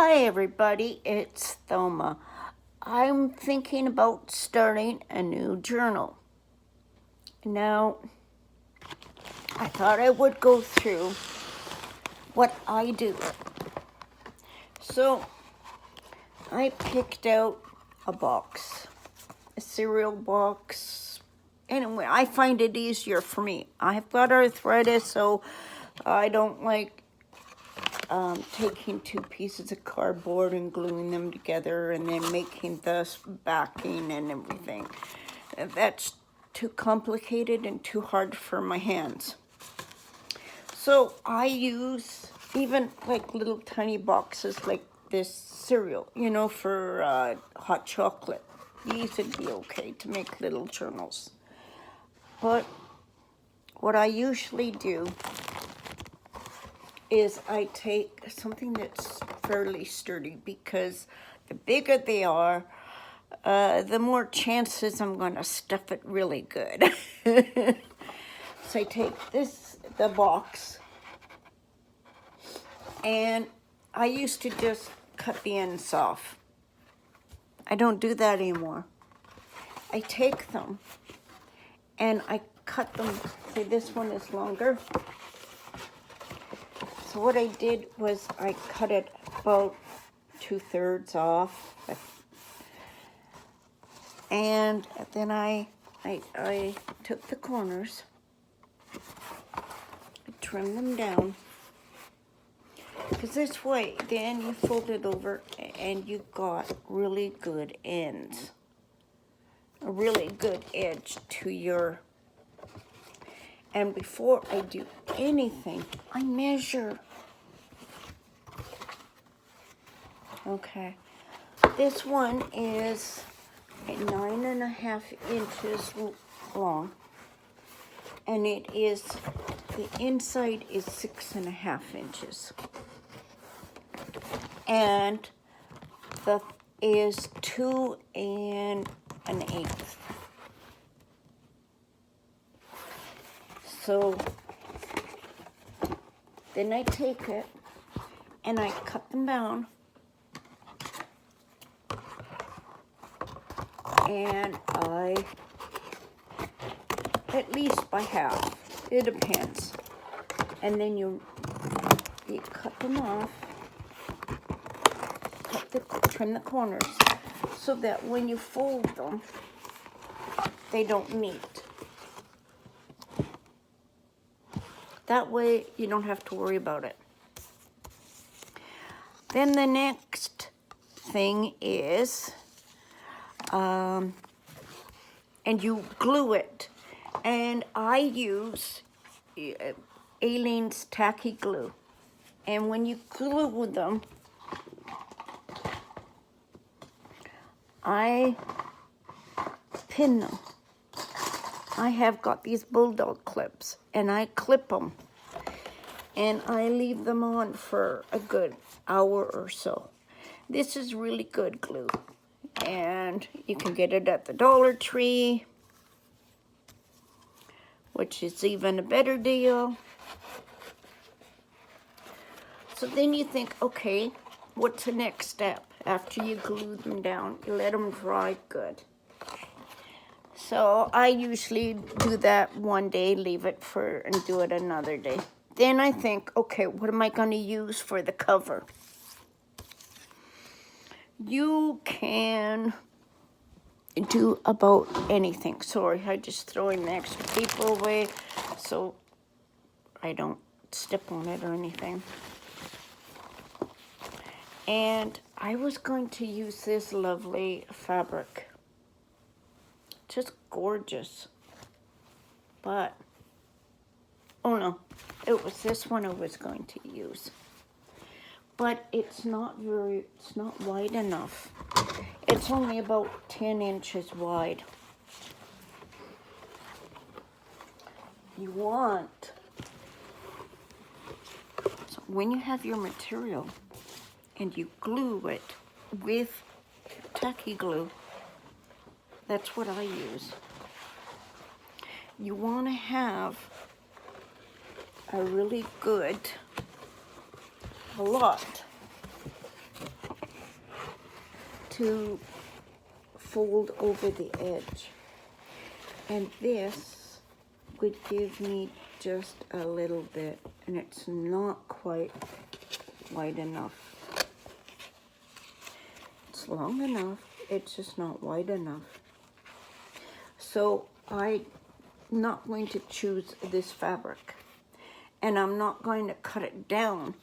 Hi everybody, it's Thoma. I'm thinking about starting a new journal. Now, I thought I would go through what I do. So, I picked out a box, a cereal box. Anyway, I find it easier for me. I've got arthritis, so I don't like taking two pieces of cardboard and gluing them together and then making the backing and everything. That's too complicated and too hard for my hands. So I use even like little tiny boxes like this cereal, for hot chocolate. These would be okay to make little journals. But what I usually do is I take something that's fairly sturdy, because the bigger they are, the more chances I'm going to stuff it really good. So I take the box, and I used to just cut the ends off. I don't do that anymore. I take them and I cut them. Say this one is longer. So what I did was I cut it about 2/3 off, and then I took the corners, trimmed them down, because this way then you fold it over and you got really good ends, a really good edge to your. And before I do anything, I measure. Okay, this one is 9.5 inches long, and the inside is 6.5 inches, and the is 2 1/8. So then I take it and I cut them down, and I, at least by half, it depends. And then you cut them off, trim the corners, so that when you fold them, they don't meet. That way you don't have to worry about it. Then the next thing is, and you glue it. And I use Aleene's tacky glue. And when you glue them, I pin them. I have got these bulldog clips, and I clip them, and I leave them on for a good hour or so. This is really good glue, and you can get it at the Dollar Tree, which is even a better deal. So then you think, okay, what's the next step? After you glue them down, you let them dry good. So I usually do that one day, leave it and do it another day. Then I think, okay, what am I going to use for the cover? You can do about anything. Sorry, I just throwing the extra paper away so I don't step on it or anything. And I was going to use this lovely fabric. Just gorgeous. But, oh no, it was this one I was going to use. But it's not wide enough. It's only about 10 inches wide. You want, so when you have your material and you glue it with tacky glue, that's what I use. You want to have a really good, a lot to fold over the edge. And this would give me just a little bit, and it's not quite wide enough. It's long enough, it's just not wide enough. So I'm not going to choose this fabric, and I'm not going to cut it down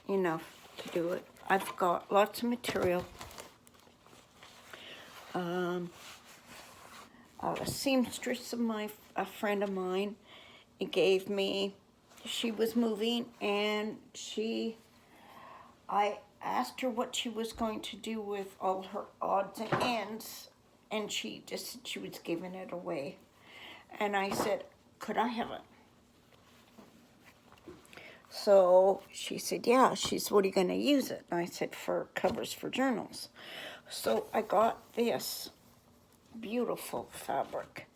enough to do it. I've got lots of material. A seamstress of a friend of mine gave me, she was moving, and I asked her what she was going to do with all her odds and ends, and she just said she was giving it away. And I said, could I have it? So she said, yeah. She said, what are you going to use it? And I said, for covers for journals. So I got this beautiful fabric.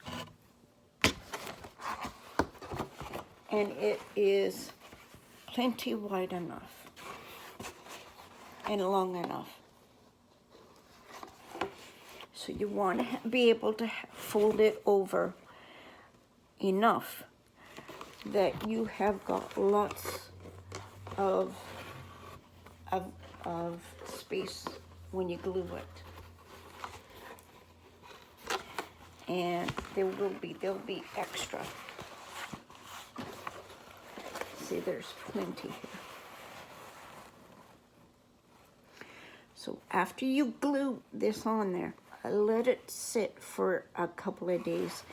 And it is plenty wide enough and long enough. So you want to be able to fold it over enough that you have got lots of space when you glue it. And there'll be extra. See, there's plenty here. So after you glue this on there, let it sit for a couple of days,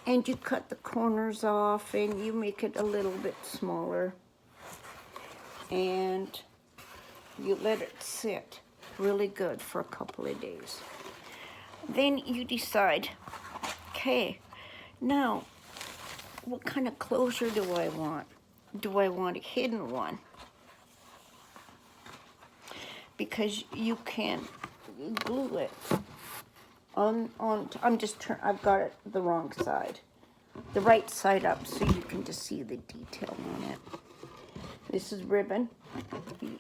and you cut the corners off and you make it a little bit smaller, and you let it sit really good for a couple of days. Then you decide, okay, now what kind of closure do I want? Do I want a hidden one? Because you can glue it on I've got it the wrong side. The right side up, so you can just see the detail on it. This is ribbon.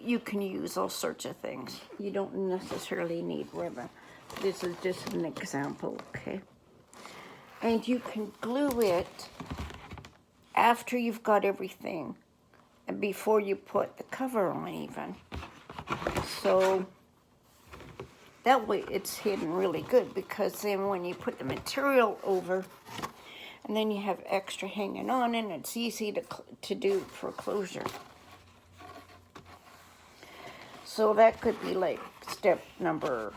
You can use all sorts of things. You don't necessarily need ribbon. This is just an example, okay? And you can glue it after you've got everything, and before you put the cover on even. So that way it's hidden really good, because then when you put the material over, and then you have extra hanging on, and it's easy to do for closure. So that could be like step number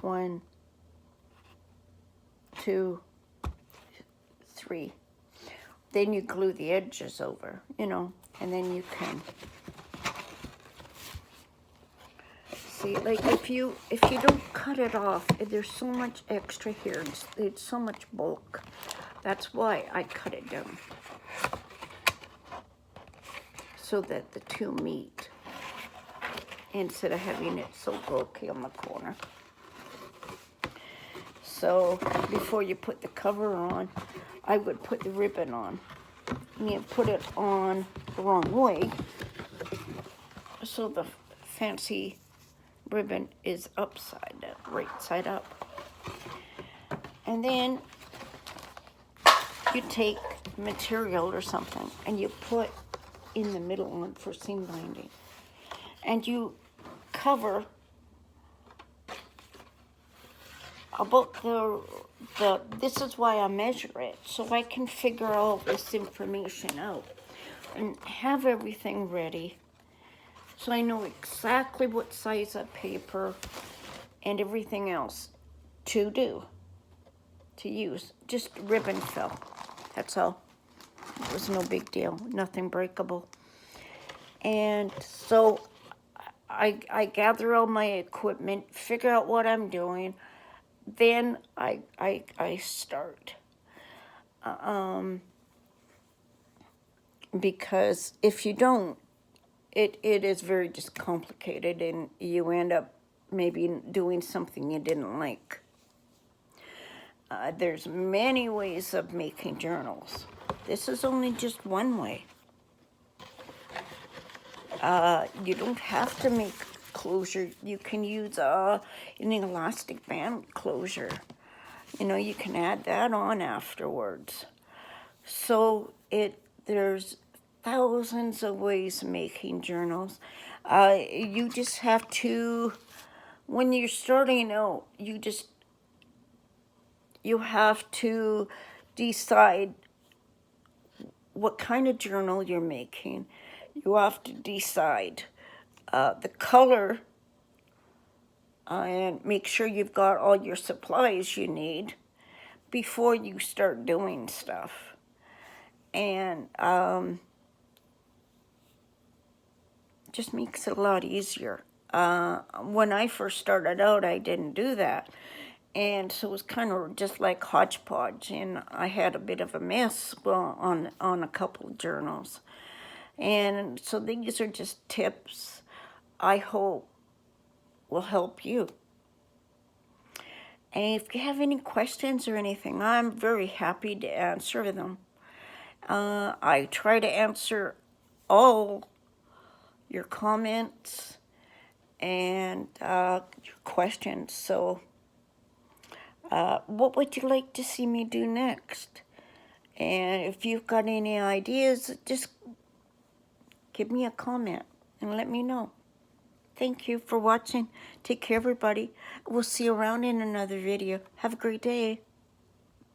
1, 2, 3. Then you glue the edges over, and then you can see, like if you don't cut it off, there's so much extra here. It's so much bulk. That's why I cut it down, so that the two meet, instead of having it so bulky on the corner. So before you put the cover on, I would put the ribbon on. And you put it on the wrong way, so the fancy ribbon is upside down, right side up. And then you take material or something and you put in the middle one for seam binding, and you cover about this is why I measure it, so I can figure all this information out and have everything ready, so I know exactly what size of paper and everything else to use. Just ribbon fill, that's all. It was no big deal, nothing breakable. And so I gather all my equipment, figure out what I'm doing, then I start. Because if you don't, it is very just complicated, and you end up maybe doing something you didn't like. There's many ways of making journals. This is only just one way. You don't have to make closure. You can use an elastic band closure. You know, you can add that on afterwards. So there's thousands of ways of making journals. You just have to, when you're starting out, you have to decide what kind of journal you're making. You have to decide the color, and make sure you've got all your supplies you need before you start doing stuff. And just makes it a lot easier. When I first started out, I didn't do that. And so it was kind of just like hodgepodge, and I had a bit of a mess on a couple of journals. And so these are just tips I hope will help you. And if you have any questions or anything, I'm very happy to answer them. I try to answer all your comments and your questions. So what would you like to see me do next? And if you've got any ideas, just give me a comment and let me know. Thank you for watching. Take care, everybody. We'll see you around in another video. Have a great day.